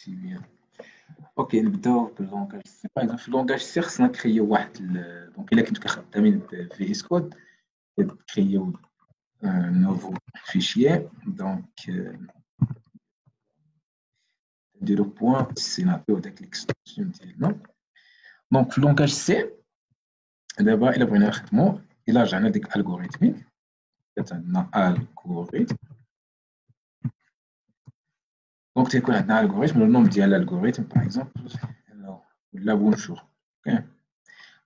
سي بيان. اوكي نبداو باللونغاج سي. باغ اكزومبل في اللونغاج سي خصنا نكريو واحد دونك الا كنتو خدامين في اس كود كريو نوفو فيشيي دونك نديرو بوان سي نعطيو داك ليكستنسيون ديالنا. دونك في اللونغاج سي دابا الا بغينا نخدمو الا رجعنا ديك الالغوريثميك كانت عندنا الغوريثم دونك تيكون عندنا الغوريثم النوم ديال الالغوريثم باغ اكزومبل ولا بونجور. اوكي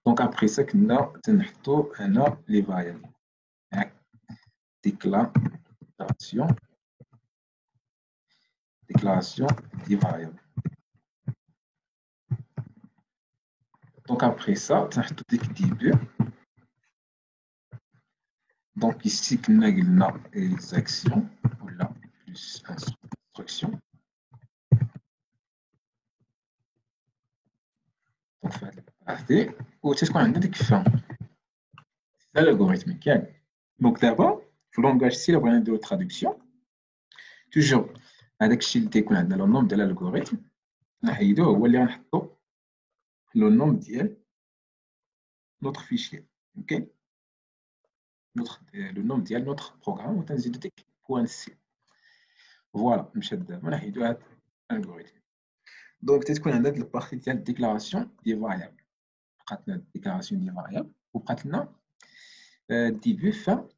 دونك ابخي سا كنا تنحطو هنا لي فاريابل déclaration des variables. Donc après ça, tu as tout début. Donc ici, on a les actions, voilà, plus instruction. Donc ou c'est ce qu'on a dit que fin. C'est ça l'algorithme. Donc d'abord, il faut langage ici, on a de traduction. Toujours, avec le nom de l'algorithme, هو اللي غنحطو le nom ديال notre fichier. OK, le nom ديال notre programme وتنزيدو ديك .c. فوالا مشات دابا نحيدو هاد الالغوريثم. دونك تتكون عندنا هاد البارتي ديال الديكلاراسيون دي فاريابل. بقات لنا الديكلاراسيون دي فاريابل وبقات لنا ديبي فان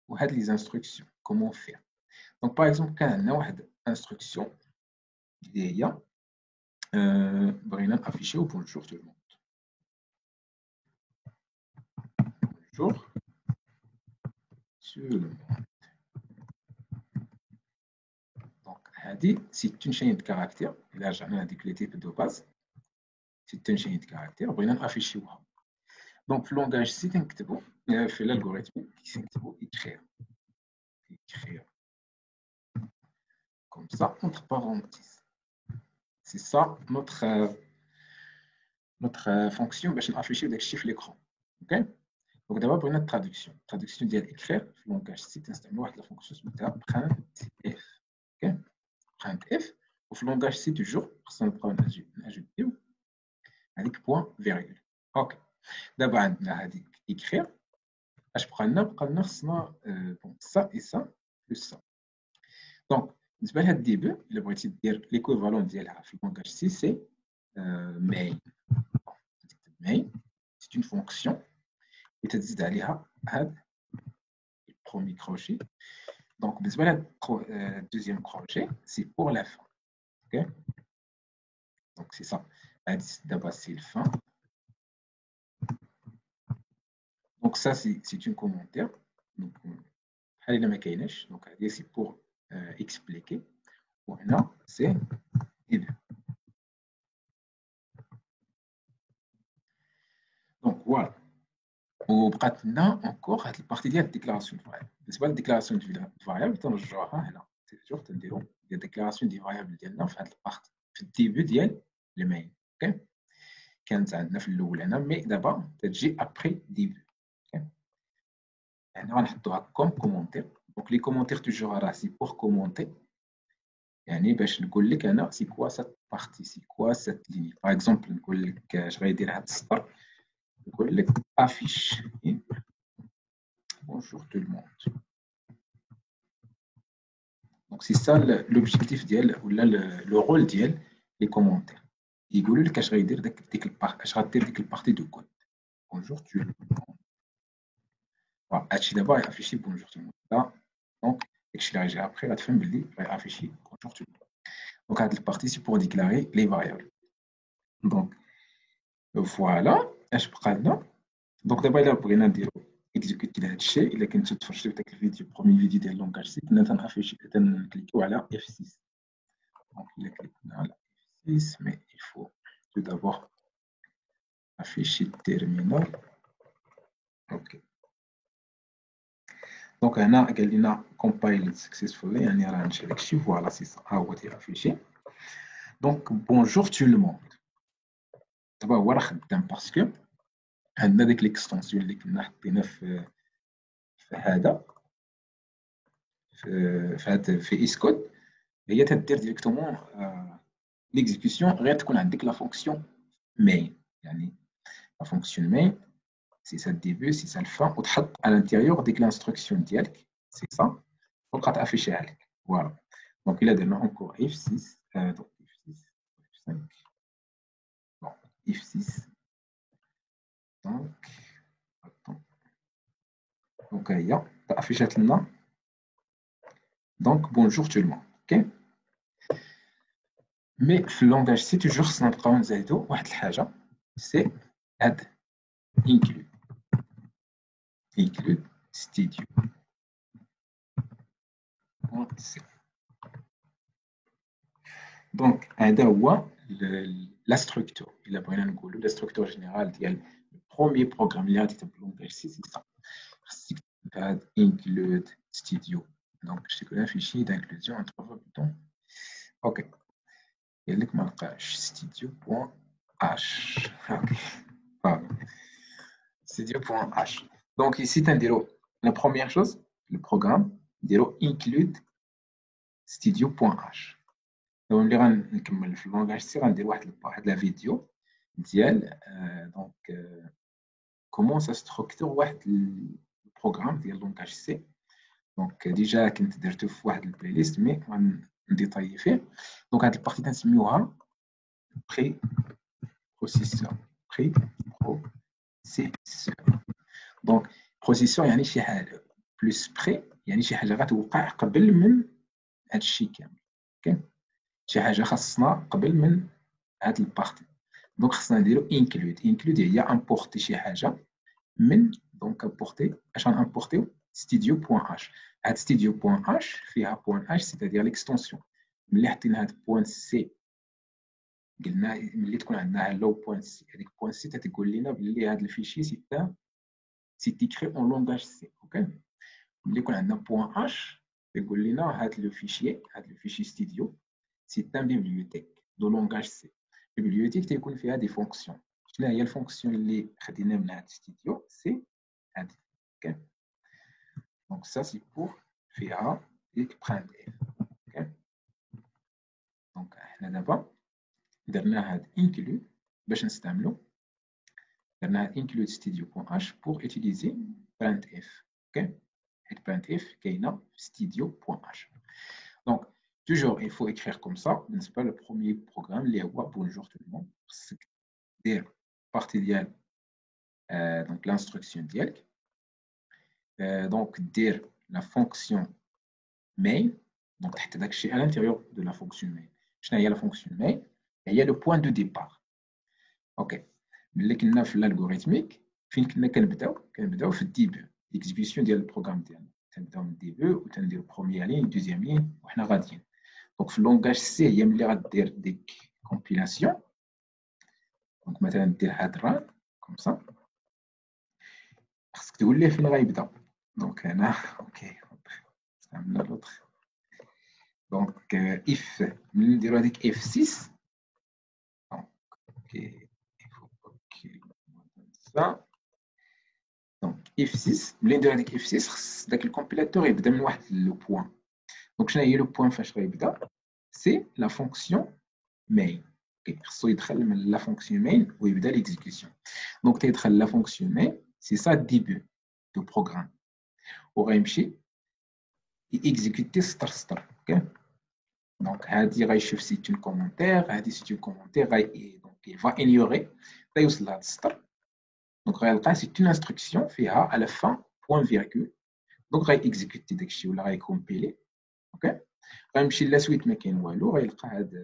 وهاد لي انستركسيون كومون فير. دونك باغ اكزومبل كان عندنا واحد انستركسيون اللي هي بغينا نافيشيو بونجور تو الموند. بونجور تو الموند. دونك هادي سي اون شين دو كاركتير. الا رجعنا هاديك لي تيب دو باز سي اون شين دو كاركتير بغينا نافيشيوها. دونك في اللونغاج سي تنكتبو في الالغوريثم كنكتبو écrire comme ça entre parenthèses. C'est ça notre fonction باش نافيشيو داكشي في l'écran. OK دونك دابا بغينا الترادكسيون ديال écrire في اللونغاج سي تنستعملو واحد لا فونكسيون سميتها printf. OK printf وفي اللونغاج سي توجور خصنا نبقاو ناجوتيو هذيك بوان فيرغول. OK دابا عندنا هذيك écrire اش بقى لنا خصنا بون سا اي سا بلس سا. دونك بالنسبه لهاد الديبي الا بغيتي دير ليكوفالون ديالها في اللونغاج سي سي main. تكتب main سي اون فونكسيون وتزيد عليها هاد البرومي كروشي. دونك بالنسبه لهاد الدوزيام كروشي سي بور لا فان. اوكي دونك سي سا هادي دابا سي الفان. دونك سا سي اون كومونتير دونك بحال الا ما كايناش. دونك هادي سي بور اكسبليكي وهنا سي ديبي. دونك فوالا وبقات لنا انكور هاد البارتي ديال الديكلاراسيون فايل. بالنسبه للديكلاراسيون ديال فايل تنرجعوها هنا توجور تنديرو ديال الديكلاراسيون دي فايل ديالنا في هاد البارت في الديبي ديال المين. اوكي كانت عندنا في الاول هنا مي دابا تجي ابري ديبي. اوكي هنا غنحطوها كوم كومونتير. دونك لي كومونتير توجور راه سي بور كومونتي يعني باش نقول لك انا سي كوا سات بارتي سي كوا سات ليني. باغ اكزومبل نقول لك اش غيدير هاد السطر نقول لك افيش bonjour tout le monde. Donc c'est ça l'objectif ديال ولا لو رول ديال لي كومونتير. يقولوا لك اش غيدير ديك البارتي اش غدير ديك البارتي دو كود bonjour tout le monde. فوالا هادشي دابا غيافيشي bonjour tout le monde. لا دونك داكشي اللي غيجي ابخي غتفهم بلي غيافيشي bonjour tout le monde. دونك هاد البارتي سي بور ديكلاري لي فاريابل. دونك فوالا اش بقى لنا. دونك دابا الا بغينا نديرو اكزيكوتي لهاد الشيء الا كنتو تفرجتوا في داك الفيديو برومي فيديو ديال لونغاج سي كنا تنافيشي تنكليكيو على F6. دونك الا كليكنا على F6 مي il faut tout d'abord afficher le terminal. اوكي دونك هنا قال لنا compiled successfully يعني راه مشى داكشي. فوالا سي سا ها هو تيافيشي. دونك بونجور تو لو موند دابا هو راه خدام باسكو عندنا ديك ليكستونسيون اللي كنا حطينا في هذا في اس كود هي تدير ديريكتومون l'exécution غير تكون عندك la fonction main يعني la fonction main c'est ça le début c'est ça le fin وتحط à l'intérieur ديك l'instruction ديالك c'est ça وتبقى تافيشيها لك voilà donc il a درنا encore f6 donc f6 f5 bon f6 donc attends donc هي affichات لنا donc bonjour tout le monde ok mais في اللونغاج سي توجور خصنا نبقاو نزيدو واحد الحاجه سي هاد include studio donc هذا هو la structure الا بغينا نقولوا la structure générale ديال البروميير بروغرام اللي غادي تكتب لونغاج سي سي صح خصك تكتب هاد include studio donc je te un fichier d'inclusion entre boutons ok قال لك ما لقاش studio.h ok pardon studio.h donc ici تنديروا la première chose le programme نديروا include studio.h دابا ملي غنكمل في اللونغاج سي غندير واحد لا فيديو ديال دونك كومون سا ستركتور واحد البروغرام ديال اللونغاج سي دونك ديجا كنت درتو في واحد البلاي ليست مي غنديطايي فيه دونك هاد البارتي تنسميوها بري بروسيسور دونك بروسيسور يعني شي حاجه بلوس بري يعني شي حاجه غتوقع قبل من هادشي كامل اوكي شي حاجه خاصنا قبل من هاد البارتي دونك خاصنا نديرو include هي امبورتي شي حاجه من دونك امبورتي اش غنامبورتيو studio.h هاد studio.h فيها .h سيتادير ليكستونسيون ملي حطينا هاد .c قلنا ملي تكون عندنا hello .c هذيك .c تتقول لنا بلي هاد الفيشي سي تيكري اون لونغاج سي اوكي ملي يكون عندنا .h يقول لنا هاد لو فيشي ستوديو سي ان بيبليوتيك دو لونغاج سي بيبليوتيك تيكون فيها دي فونكسيون شنو هي الفونكسيون اللي خدينا من هاد ستوديو سي هادي اوكي دونك سا سي بور فيها ديك براند اف اوكي دونك حنا دابا درنا هاد include باش نستعملو درنا هاد include studio.h pour utiliser printf اوكي حيت printf كاينه في studio.h donc toujours il faut écrire comme ça بالنسبه للبروميير بروغرام اللي هو bonjour tout le monde خصك دير بارتي ديال donc l'instruction ديالك donc دير la fonction main donc تحت داك الشيء à l'intérieur de la fonction main شنو هي la fonction main هي le point de départ اوكي ملي كنا في الالغوريثميك فين كنا كنبداو في الديبي ليكزيكسيون ديال البروغرام ديالنا تنبداو من الديبي وتندير بروميير لين دوزيام لين وحنا غاديين دونك في اللونغاج سي هي ملي غدير ديك كومبيلاسيون دونك مثلا دير هاد ران كوم سا خصك تقول ليه فين غيبدا دونك هنا اوكي استعملنا لوطخ دونك اف ملي نديرو هذيك اف 6 اوكي ça donc f6 ملي ندير هذيك f6 خص داك الكومبيلاتور يبدا من واحد لو بوين دونك شنو هي لو بوين فاش غيبدا سي لا فونكسيون main اوكي خصو يدخل من لا فونكسيون main ويبدا ليكزيكسيون دونك تيدخل لا فونكسيون main سي سا الديبي دو بروغرام وغيمشي يكزيكوتي سطر اوكي دونك هادي غيشوف سيت اون كومونتير هادي سيت اون كومونتير دونك il va ignorer حتى يوصل لهاد السطر donc غيلقى سي اون انستركسيون فيها على fin point virgule donc غايكزيكوتي داكشي ولا غايكومبيلي اوكي غيمشي لا سويت ما كاين والو غيلقى هاد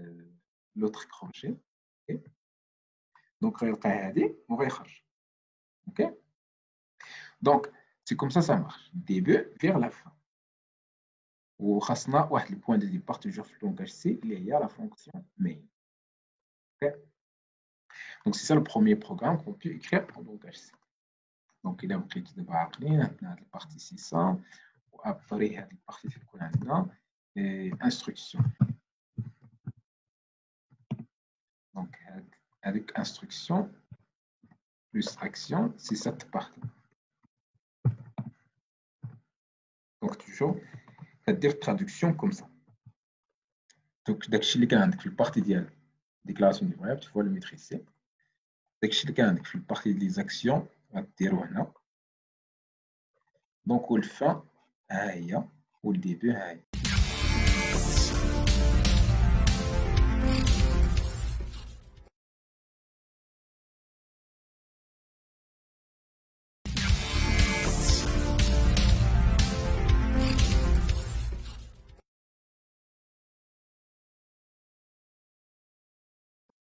لوطخ كروشي اوكي دونك غيلقى هادي وغيخرج اوكي دونك سي كوم سا مارش ديبي فيغ لا fin وخاصنا واحد البوين دو ديبار توجور في اللونغاج سي اللي هي لا فونكسيون main اوكي donc c'est ça le premier programme qu'on peut écrire en langage C. Donc il a pris de عاقلين عندنا هاد البارتي سي سا وابري هاد البارتي تكون عندنا instruction. Donc avec instruction plus action, c'est cette partie. Donc toujours c'est-à-dire traduction comme ça. Donc داكشي اللي كان عندك في البارتي ديال déclaration du variable, tu vois le maîtriser. داكشي اللي كان عندك في البارتي ديال لي زاكسيون غديرو هنا. دونك والفان ها هي والديبي ها هي.